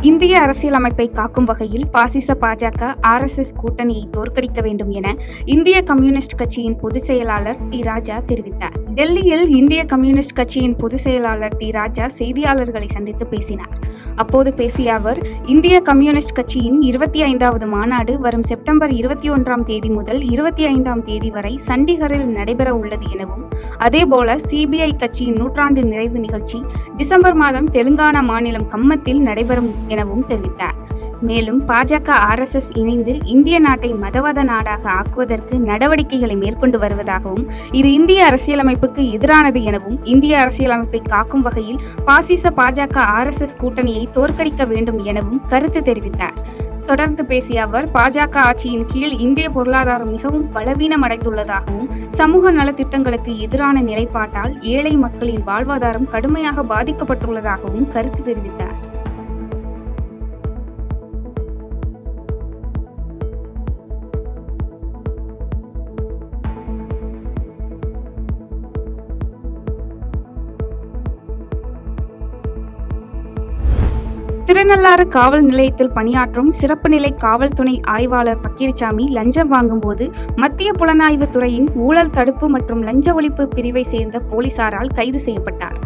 இந்திய அரசியலமைப்பை காக்கும் வகையில் பாசிச பாஜக RSS கூட்டணியை தோற்கடிக்க வேண்டும் என இந்திய கம்யூனிஸ்ட் கட்சியின் பொதுச் செயலாளர் டி. ராஜா தெரிவித்தார். டெல்லியில் இந்திய கம்யூனிஸ்ட் கட்சியின் பொதுச் செயலாளர் டி. ராஜா செய்தியாளர்களை சந்தித்து பேசினார். அப்போது பேசிய அவர், இந்திய கம்யூனிஸ்ட் கட்சியின் 25வது மாநாடு வரும் செப்டம்பர் 21ஆம் தேதி முதல் 25ஆம் தேதி வரை சண்டிகரில் நடைபெற உள்ளது எனவும், அதேபோல CBI கட்சியின் நூற்றாண்டு நிறைவு நிகழ்ச்சி டிசம்பர் மாதம் தெலுங்கானா மாநிலம் கம்மத்தில் நடைபெறும் எனவும் தெரிவித்தார். மேலும் பாஜக RSS இணைந்து இந்திய நாட்டை மதவாத நாடாக ஆக்குவதற்கு நடவடிக்கைகளை மேற்கொண்டு வருவதாகவும், இது இந்திய அரசியலமைப்புக்கு எதிரானது எனவும், இந்திய அரசியலமைப்பை காக்கும் வகையில் பாசிச பாஜக RSS கூட்டணியை தோற்கடிக்க வேண்டும் எனவும் கருத்து தெரிவித்தார். தொடர்ந்து பேசிய அவர், பாஜக ஆட்சியின் கீழ் இந்திய பொருளாதாரம் மிகவும் பலவீனமடைந்துள்ளதாகவும், சமூக நலத்திட்டங்களுக்கு எதிரான நிலைப்பாட்டால் ஏழை மக்களின் வாழ்வாதாரம் கடுமையாக பாதிக்கப்பட்டுள்ளதாகவும் கருத்து தெரிவித்தார். திருநள்ளாறு காவல் நிலையத்தில் பணியாற்றும் சிறப்பு நிலை காவல் துணை ஆய்வாளர் பக்கீர்சாமி லஞ்சம் வாங்கும்போது மத்திய புலனாய்வு துறையின் ஊழல் தடுப்பு மற்றும் லஞ்ச ஒழிப்பு பிரிவை சேர்ந்த போலீசாரால் கைது செய்யப்பட்டார்.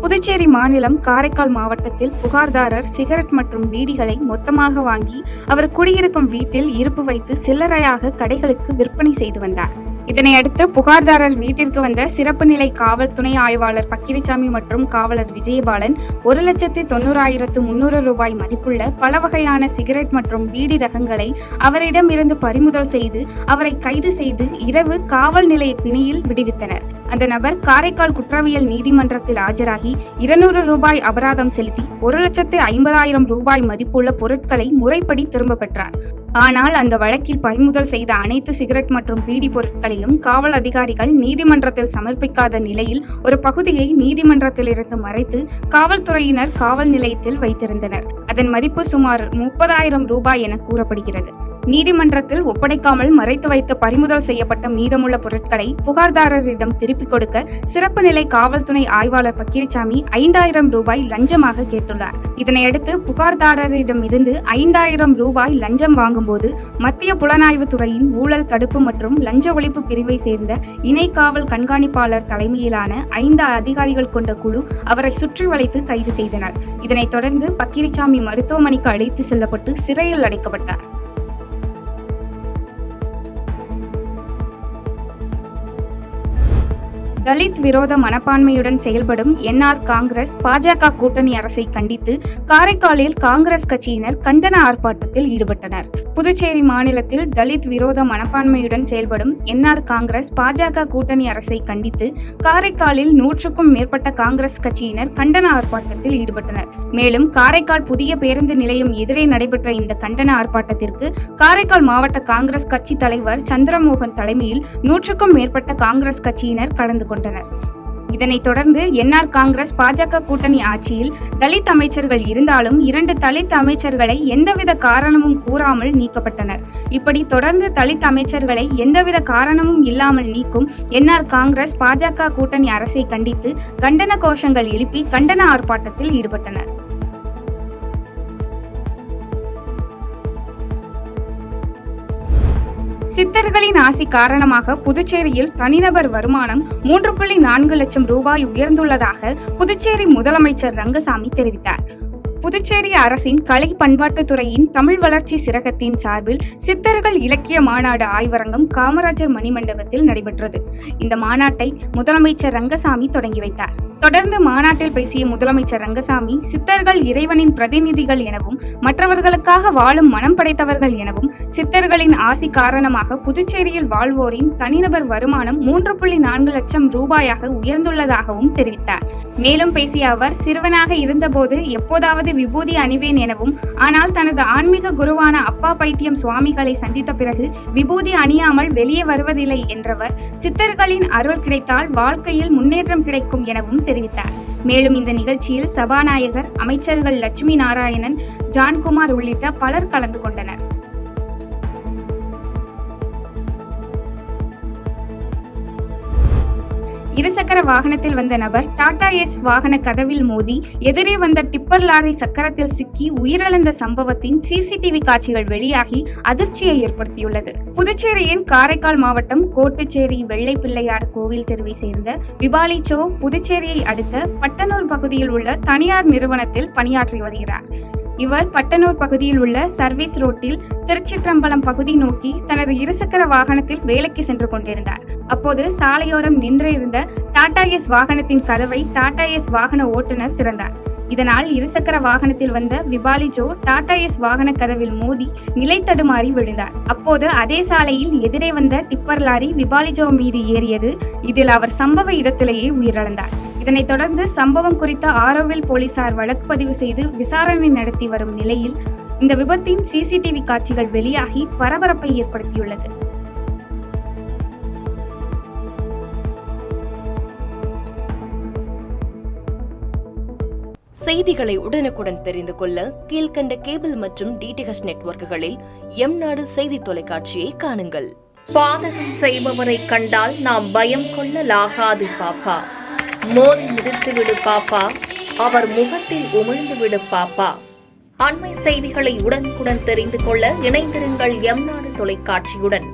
புதுச்சேரி மாநிலம் காரைக்கால் மாவட்டத்தில் புகார்தாரர் சிகரெட் மற்றும் பீடிகளை மொத்தமாக வாங்கி அவர் குடியிருக்கும் வீட்டில் இருப்பு வைத்து சில்லறையாக கடைகளுக்கு விற்பனை செய்து வந்தார். இதனையடுத்து புகார்தாரர் வீட்டிற்கு வந்த சிறப்பு நிலை காவல் துணை ஆய்வாளர் பக்கீர்சாமி மற்றும் காவலர் விஜயபாலன் 1,90,300 ரூபாய் மதிப்புள்ள பல வகையான சிகரெட் மற்றும் பீடி ரகங்களை அவரிடம் இருந்து பறிமுதல் செய்து அவரை கைது செய்து இரவு காவல் நிலைய பிணையில் விடுவித்தனர். அந்த நபர் காரைக்கால் குற்றவியல் நீதிமன்றத்தில் ஆஜராகி 200 ரூபாய் அபராதம் செலுத்தி 1,50,000 ரூபாய் மதிப்புள்ள பொருட்களை முறைப்படி திரும்ப பெற்றார். ஆனால் அந்த வழக்கில் பறிமுதல் செய்த அனைத்து சிகரெட் மற்றும் பீடி பொருட்களையும் காவல் அதிகாரிகள் நீதிமன்றத்தில் சமர்ப்பிக்காத நிலையில் ஒரு பகுதியை நீதிமன்றத்திலிருந்து மறைத்து காவல்துறையினர் காவல் நிலையத்தில் வைத்திருந்தனர். அதன் மதிப்பு சுமார் 30,000 ரூபாய் என கூறப்படுகிறது. நீதிமன்றத்தில் ஒப்படைக்காமல் மறைத்து வைத்து பறிமுதல் செய்யப்பட்ட மீதமுள்ள பொருட்களை புகார்தாரரிடம் திருப்பிக் கொடுக்க சிறப்பு நிலை காவல் துணை ஆய்வாளர் பக்கீர்சாமி 5,000 ரூபாய் லஞ்சமாக கேட்டுள்ளார். இதனையடுத்து புகார்தாரரிடம் இருந்து 5,000 ரூபாய் லஞ்சம் வாங்கும்போது மத்திய புலனாய்வு துறையின் ஊழல் தடுப்பு மற்றும் லஞ்ச ஒழிப்பு பிரிவை சேர்ந்த இணை காவல் கண்காணிப்பாளர் தலைமையிலான 5 அதிகாரிகள் கொண்ட குழு அவரை சுற்றி வளைத்து கைது செய்தனர். இதனைத் தொடர்ந்து பக்கீர்சாமி மருத்துவமனைக்கு அழைத்து செல்லப்பட்டு சிறையில் அடைக்கப்பட்டார். தலித் விரோத மனப்பான்மையுடன் செயல்படும் NR காங்கிரஸ் பாஜக கூட்டணி அரசை கண்டித்து காரைக்காலில் காங்கிரஸ் கட்சியினர் கண்டன ஆர்ப்பாட்டத்தில் ஈடுபட்டனர். புதுச்சேரி மாநிலத்தில் தலித் விரோத மனப்பான்மையுடன் செயல்படும் NR காங்கிரஸ் பாஜக கூட்டணி அரசை கண்டித்து காரைக்காலில் 100க்கும் மேற்பட்ட காங்கிரஸ் கட்சியினர் கண்டன ஆர்ப்பாட்டத்தில் ஈடுபட்டனர். மேலும் காரைக்கால் புதிய பேருந்து நிலையம் எதிரே நடைபெற்ற இந்த கண்டன ஆர்ப்பாட்டத்திற்கு காரைக்கால் மாவட்ட காங்கிரஸ் கட்சி தலைவர் சந்திரமோகன் தலைமையில் 100க்கும் மேற்பட்ட காங்கிரஸ் கட்சியினர் கலந்து கொண்டனர். இதனைத் தொடர்ந்து NR காங்கிரஸ் பாஜக கூட்டணி ஆட்சியில் தலித் அமைச்சர்கள் இருந்தாலும் 2 தலித் அமைச்சர்களை எந்தவித காரணமும் கூறாமல் நீக்கப்பட்டனர். இப்படி தொடர்ந்து தலித் அமைச்சர்களை எந்தவித காரணமும் இல்லாமல் நீக்கும் NR காங்கிரஸ் பாஜக கூட்டணி அரசை கண்டித்து கண்டன கோஷங்கள் எழுப்பி கண்டன ஆர்ப்பாட்டத்தில் ஈடுபட்டனர். சித்தர்களின் ஆசி காரணமாக புதுச்சேரியில் தனிநபர் வருமானம் 3.4 லட்சம் ரூபாய் உயர்ந்துள்ளதாக புதுச்சேரி முதலமைச்சர் ரங்கசாமி தெரிவித்தார். புதுச்சேரி அரசின் கலை பண்பாட்டுத்துறையின் தமிழ் வளர்ச்சி சிறகத்தின் சார்பில் சித்தர்கள் இலக்கிய மாநாடு ஆய்வரங்கம் காமராஜர் மணிமண்டபத்தில் நடைபெற்றது. இந்த மாநாட்டை முதலமைச்சர் ரங்கசாமி தொடங்கி வைத்தார். தொடர்ந்து மாநாட்டில் பேசிய முதலமைச்சர் ரங்கசாமி, சித்தர்கள் இறைவனின் பிரதிநிதிகள் எனவும் மற்றவர்களுக்காக வாழும் மனம் படைத்தவர்கள் எனவும் சித்தர்களின் ஆசி காரணமாக புதுச்சேரியில் வாழ்வோரின் தனிநபர் வருமானம் 3.4 லட்சம் ரூபாயாக உயர்ந்துள்ளதாகவும் தெரிவித்தார். மேலும் பேசிய அவர், சிறுவனாக இருந்தபோது எப்போதாவது விபூதி அணிவேன் எனவும், ஆனால் தனது ஆன்மீக குருவான அப்பா பைத்தியம் சுவாமிகளை சந்தித்த பிறகு விபூதி அணியாமல் வெளியே வருவதில்லை என்றவர், சித்தர்களின் அருள் கிடைத்தால் வாழ்க்கையில் முன்னேற்றம் கிடைக்கும் எனவும் தெரிவித்தார். மேலும் இந்த நிகழ்ச்சியில் சபாநாயகர், அமைச்சர்கள் லட்சுமி நாராயணன், ஜான்குமார் உள்ளிட்ட பலர் கலந்து கொண்டனர். இருசக்கர வாகனத்தில் வந்த நபர் டாடா ஏஸ் வாகன கதவில் மோதி எதிரே வந்த டிப்பர் லாரி சக்கரத்தில் சிக்கி உயிரிழந்த சம்பவத்தின் சிசிடிவி காட்சிகள் வெளியாகி அதிர்ச்சியை ஏற்படுத்தியுள்ளது. புதுச்சேரியின் காரைக்கால் மாவட்டம் கோட்டுச்சேரி வெள்ளை பிள்ளையார் கோவில் தெருவை சேர்ந்த விபாலி சோ புதுச்சேரியை அடுத்த பட்டனூர் பகுதியில் உள்ள தனியார் நிறுவனத்தில் பணியாற்றி வருகிறார். இவர் பட்டனூர் பகுதியில் உள்ள சர்வீஸ் ரோட்டில் திருச்சிற்றம்பலம் பகுதி நோக்கி தனது இருசக்கர வாகனத்தில் வேலைக்கு சென்று கொண்டிருந்தார். அப்போது சாலையோரம் நின்றிருந்த டாடா ஏஸ் வாகனத்தின் கதவை டாடா ஏஸ் வாகன ஓட்டுநர் திறந்தார். இதனால் இருசக்கர வாகனத்தில் வந்த விபாலி ஜோ டாடா ஏஸ் வாகன கதவில் மோதி நிலை தடுமாறி விழுந்தார். அப்போது அதே சாலையில் எதிரே வந்த டிப்பர் லாரி விபாலி ஜோ மீது ஏறியது. இதில் அவர் சம்பவ இடத்திலேயே உயிரிழந்தார். இதனைத் தொடர்ந்து சம்பவம் குறித்த ஆரோவில் போலீசார் வழக்கு பதிவு செய்து விசாரணை நடத்தி வரும் நிலையில் இந்த விபத்தின் சிசிடிவி காட்சிகள் வெளியாகி பரபரப்பை ஏற்படுத்தியுள்ளது. செய்திகளை உடனுக்குடன் தெரிந்து கொள்ள கீழ்கண்ட கேபிள் மற்றும் டிடிஎச் நெட்வொர்க்குகளில் எம்நாடு செய்தி தொலைக்காட்சியை காணுங்கள். பாதகம் செய்பவரை கண்டால் நாம் பயம் கொள்ளலாகாது பாப்பா. மோதி மிதித்து விடு பாப்பா, அவர் முகத்தில் உமிழ்ந்து விடு பாப்பா. அண்மை செய்திகளை உடனுக்குடன் தெரிந்து கொள்ள இணைந்திருங்கள் எம்நாடு தொலைக்காட்சியுடன்.